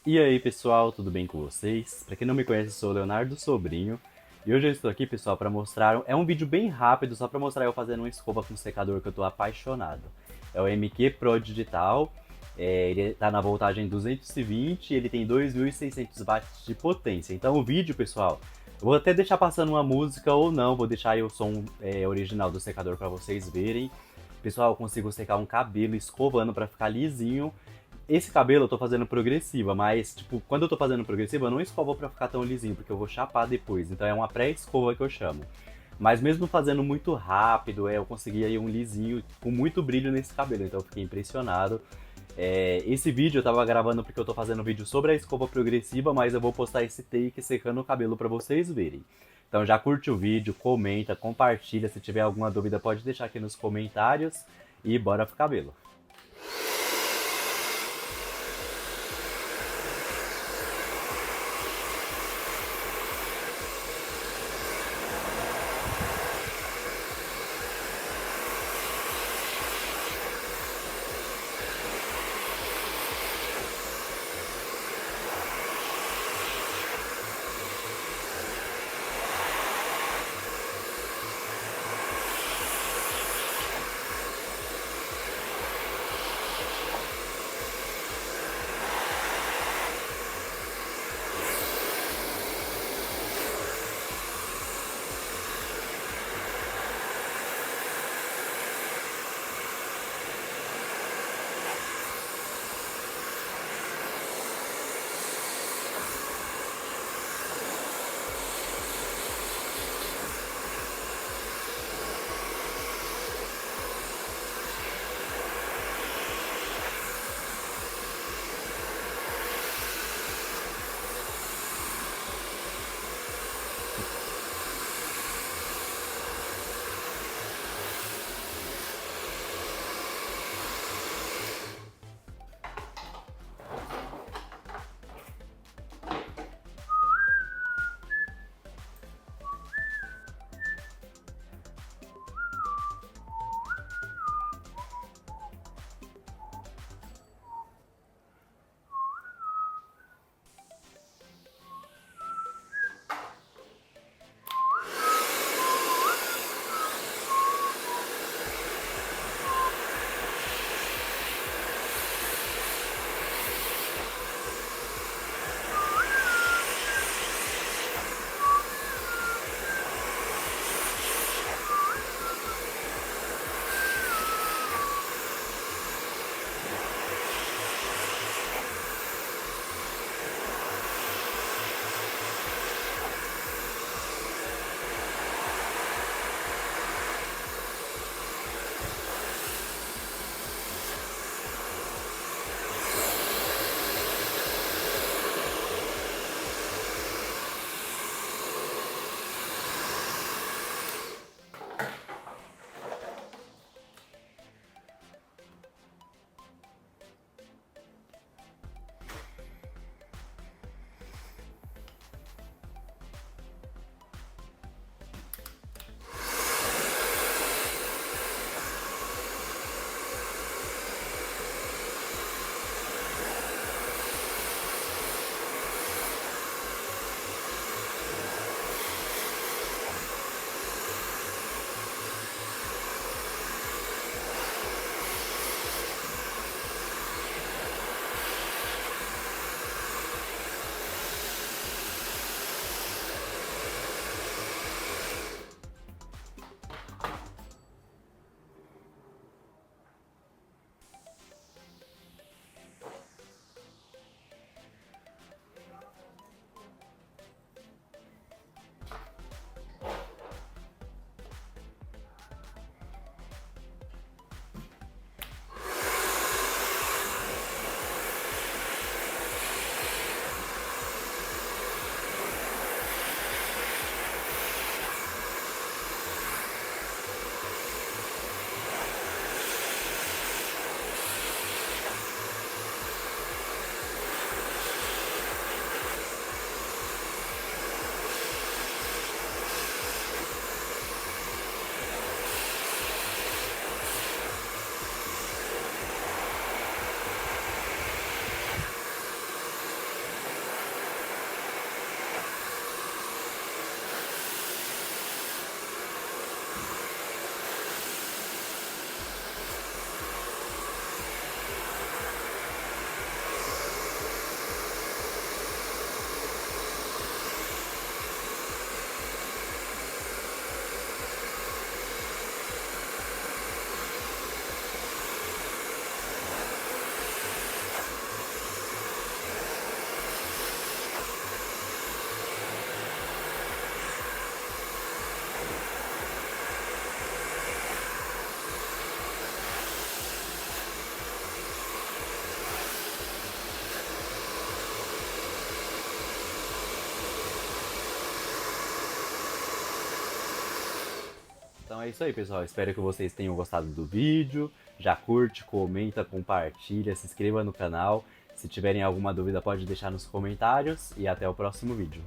E aí pessoal, tudo bem com vocês? Pra quem não me conhece, eu sou o Leonardo Sobrinho. E hoje eu estou aqui, pessoal, pra mostrar. É um vídeo bem rápido, só pra mostrar eu fazendo uma escova com um secador que eu tô apaixonado. É o MQ Pro Digital. Ele tá na voltagem 220 e ele tem 2.600 watts de potência. Então o vídeo, pessoal, eu vou até deixar passando uma música ou não, vou deixar aí o som original do secador pra vocês verem. Pessoal, eu consigo secar um cabelo escovando pra ficar lisinho. Esse cabelo eu tô fazendo progressiva, mas, tipo, quando eu tô fazendo progressiva, eu não escovo pra ficar tão lisinho, porque eu vou chapar depois. Então é uma pré-escova que eu chamo. Mas mesmo fazendo muito rápido, eu consegui aí um lisinho com muito brilho nesse cabelo, então eu fiquei impressionado. Esse vídeo eu tava gravando porque eu tô fazendo vídeo sobre a escova progressiva, mas eu vou postar esse take secando o cabelo pra vocês verem. Então já curte o vídeo, comenta, compartilha, se tiver alguma dúvida pode deixar aqui nos comentários e bora pro cabelo. é isso aí, pessoal. Espero que vocês tenham gostado do vídeo. Já curte, comenta, compartilha, se inscreva no canal. Se tiverem alguma dúvida, pode deixar nos comentários. E até o próximo vídeo.